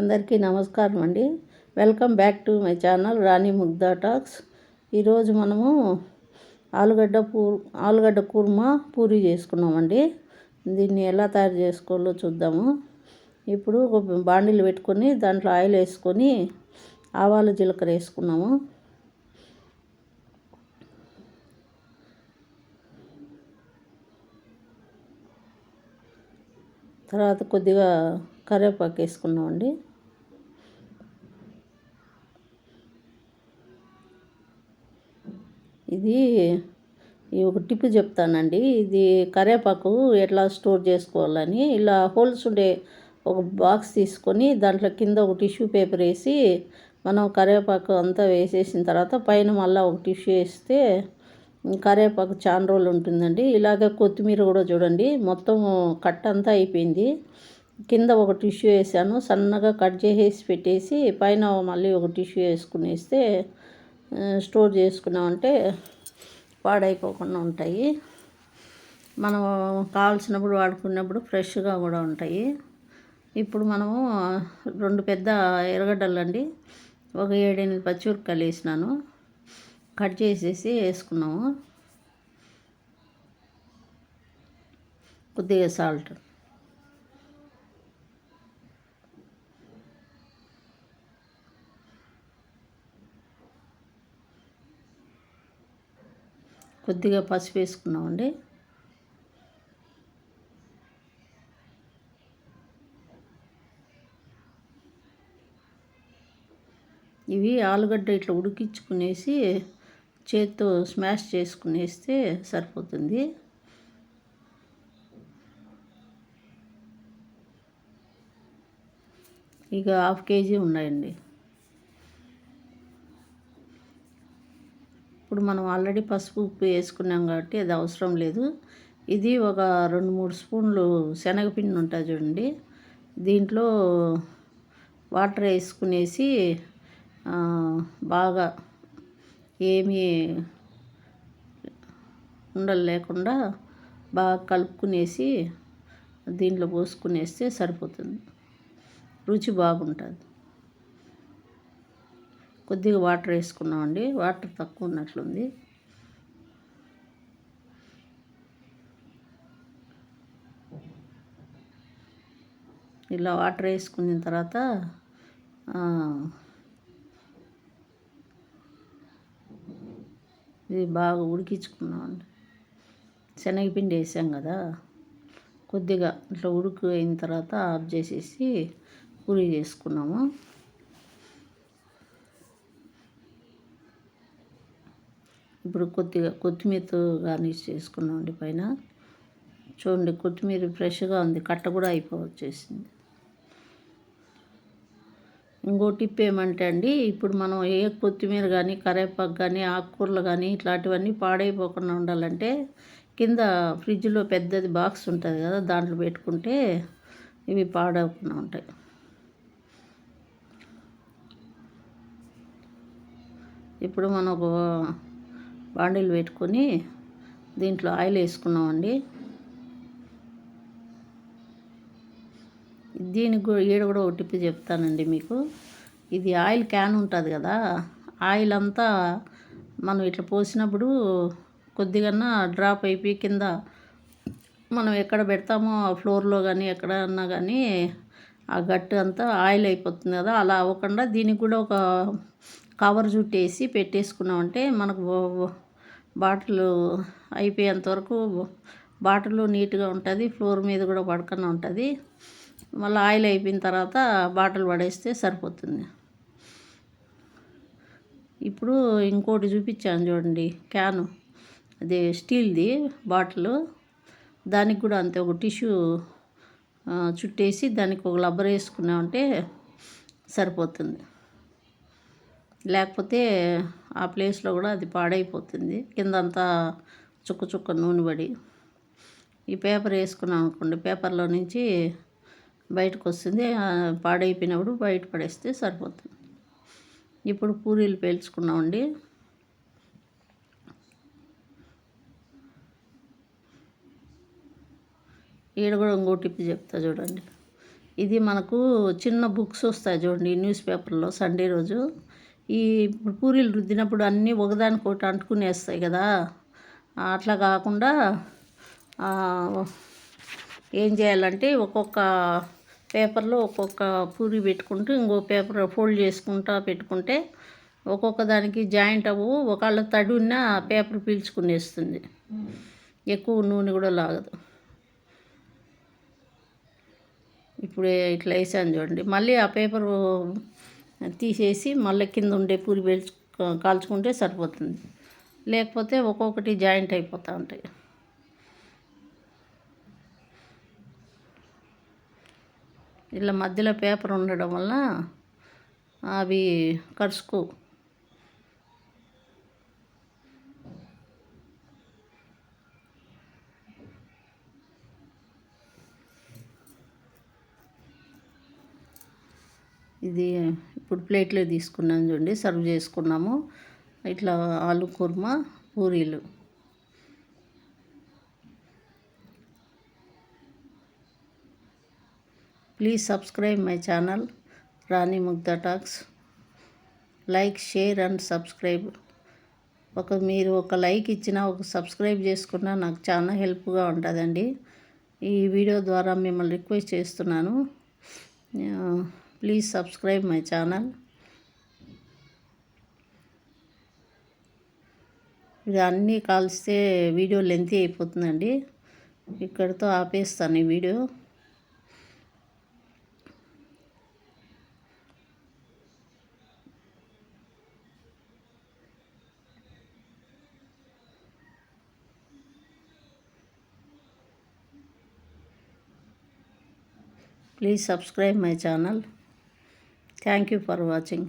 అందరికీ నమస్కారం అండి. Welcome back to my channel Rani Mugdha talks. ఈరోజు మనము ఆలుగడ్డ కుర్మా పూరి చేసుకున్నామండి. దీన్ని ఎలా తయారు చేసుకోవాలో చూద్దాము. ఇప్పుడు ఒక బాండిల్ పెట్టుకొని దాంట్లో ఆయిల్ వేసుకొని ఆవాలు జీలకర్ర వేసుకున్నాము. తర్వాత కొద్దిగా కరివేపాకు వేసుకున్నామండి. ఇది ఒక టిప్ చెప్తానండి. ఇది కరివేపాకు ఎట్లా స్టోర్ చేసుకోవాలని, ఇలా హోల్స్ ఉండే ఒక బాక్స్ తీసుకొని దాంట్లో కింద ఒక టిష్యూ పేపర్ వేసి మనం కరివేపాకు అంతా వేసేసిన తర్వాత పైన మళ్ళీ ఒక టిష్యూ వేస్తే కరివేపాకు చాలా రోజులు ఉంటుందండి. ఇలాగే కొత్తిమీర కూడా చూడండి, మొత్తం కట్ అంతా అయిపోయింది. కింద ఒక టిష్యూ వేసాను, సన్నగా కట్ చేసేసి పెట్టేసి పైన మళ్ళీ ఒక టిష్యూ వేసుకునేస్తే స్టోర్ చేసుకున్నామంటే పాడైపోకుండా ఉంటాయి. మనం కావాల్సినప్పుడు వాడుకున్నప్పుడు ఫ్రెష్గా కూడా ఉంటాయి. ఇప్పుడు మనము 2 పెద్ద ఎర్రగడ్డలు అండి, ఒక 7-8 పచ్చిమిరపకాయలు వేసినాను, కట్ చేసేసి వేసుకున్నాము. కొద్దిగా సాల్ట్, కొద్దిగా పసుపు వేసుకున్నామండి. ఇవి ఆలుగడ్డ ఇట్లా ఉడికించుకునేసి చేత్తో స్మాష్ చేసుకునేస్తే సరిపోతుంది. ఇక 1/2 kg ఉన్నాయండి. ఇప్పుడు మనం ఆల్రెడీ పసుపు ఉప్పు వేసుకున్నాం కాబట్టి అది అవసరం లేదు. ఇది ఒక 2-3 స్పూన్లు శనగపిండి ఉంటుంది చూడండి, దీంట్లో వాటర్ వేసుకునేసి బాగా ఏమీ ఉండలు లేకుండా బాగా కలుపుకునేసి దీంట్లో పోసుకునేస్తే సరిపోతుంది. రుచి బాగుంటుంది. కొద్దిగా వాటర్ వేసుకున్నామండి, వాటర్ తక్కువ ఉన్నట్లుంది. ఇలా వాటర్ వేసుకున్న తర్వాత ఇది బాగా ఉడికించుకున్నామండి. శనగపిండి వేసాం కదా, కొద్దిగా ఇట్లా ఉడుకు అయిన తర్వాత ఆఫ్ చేసేసి పూరి చేసుకున్నాము. ఇప్పుడు కొద్దిగా కొత్తిమీరతో గార్నిష్ చేసుకున్నామండి పైన. చూడండి, కొత్తిమీర ఫ్రెష్గా ఉంది, కట్ట కూడా అయిపోవచ్చేసింది. ఇంకో టిప్ ఏమంటే అండి, ఇప్పుడు మనం ఏ కొత్తిమీర కానీ కరివేపాకు కానీ ఆకుకూరలు కానీ ఇట్లాంటివన్నీ పాడైపోకుండా ఉండాలంటే కింద ఫ్రిడ్జ్లో పెద్దది బాక్స్ ఉంటుంది కదా, దాంట్లో పెట్టుకుంటే ఇవి పాడవకుండా ఉంటాయి. ఇప్పుడు మనం ఒక బాండిల్ పెట్టుకొని దీంట్లో ఆయిల్ వేసుకున్నామండి. దీనికి కూడా ఒక టిప్ చెప్తానండి మీకు. ఇది ఆయిల్ క్యాన్ ఉంటుంది కదా, ఆయిల్ అంతా మనం ఇట్లా పోసినప్పుడు కొద్దిగా డ్రాప్ అయిపోయి కింద మనం ఎక్కడ పెడతామో ఆ ఫ్లోర్లో కానీ ఎక్కడన్నా కానీ ఆ గట్టు అంతా ఆయిల్ అయిపోతుంది కదా, అలా అవ్వకుండా దీనికి కూడా ఒక కవర్ చుట్టేసి పెట్టేసుకున్నామంటే మనకు బాటిల్ అయిపోయేంతవరకు బాటిల్ నీట్గా ఉంటుంది, ఫ్లోర్ మీద కూడా పడకుండా ఉంటుంది. మళ్ళీ ఆయిల్ అయిపోయిన తర్వాత బాటిల్ పడేస్తే సరిపోతుంది. ఇప్పుడు ఇంకోటి చూపించాను చూడండి, క్యాను, అది స్టీల్ది బాటిల్, దానికి కూడా అంతే ఒక టిష్యూ చుట్టేసి దానికి ఒక రబ్బర్ వేసుకున్నామంటే సరిపోతుంది. లేకపోతే ఆ ప్లేస్లో కూడా అది పాడైపోతుంది, కిందంతా చుక్క చుక్క నూనె పడి. ఈ పేపర్ వేసుకున్నాం అనుకోండి, పేపర్లో నుంచి బయటకు వస్తుంది, పాడైపోయినప్పుడు బయట పడేస్తే సరిపోతుంది. ఇప్పుడు పూరీలు పేల్చుకున్నామండి. ఈడ కూడా ఇంకో టిప్ చెప్తా చూడండి. ఇది మనకు చిన్న బుక్స్ వస్తాయి చూడండి న్యూస్ పేపర్లో సండే రోజు. ఈ పూరీలు రుద్దినప్పుడు అన్నీ ఒకదానికొకటి అంటుకునేస్తాయి కదా, అట్లా కాకుండా ఏం చేయాలంటే ఒక్కొక్క పేపర్లో ఒక్కొక్క పూరి పెట్టుకుంటూ ఇంకో పేపర్ ఫోల్డ్ చేసుకుంటా పెట్టుకుంటే ఒక్కొక్క దానికి జాయింట్ అవ్వు. ఒకవేళ తడి ఉన్నా పేపర్ పీల్చుకునేస్తుంది, ఎక్కువ నూనె కూడా లాగదు. ఇప్పుడు ఇట్లా వేసాను చూడండి. మళ్ళీ ఆ పేపరు తీసేసి మళ్ళీ కింద ఉండే పూరి కాల్చుకుంటే సరిపోతుంది, లేకపోతే ఒక్కొక్కటి జాయింట్ అయిపోతూ ఉంటాయి. ఇలా మధ్యలో పేపర్ ఉండడం వల్ల అవి కరుచుకో. ఇది ఇప్పుడు ప్లేట్లో తీసుకున్నాను చూడండి, సర్వ్ చేసుకున్నాము. ఇట్లా ఆలు కుర్మా పూరీలు. Please subscribe my channel Rani Mugdha talks. Like, share and subscribe. మీరు ఒక లైక్ ఇచ్చినా, ఒక సబ్స్క్రైబ్ చేసుకున్నా నాకు చాలా హెల్ప్గా ఉంటుందండి. ఈ వీడియో ద్వారా మిమ్మల్ని రిక్వెస్ట్ చేస్తున్నాను, ప్లీజ్ సబ్స్క్రైబ్ మై ఛానల్. ఇది అన్నీ కాల్స్తే వీడియో లెంతీ అయిపోతుందండి, ఇక్కడితో ఆపేస్తాను ఈ video. Please subscribe my channel. Thank you for watching.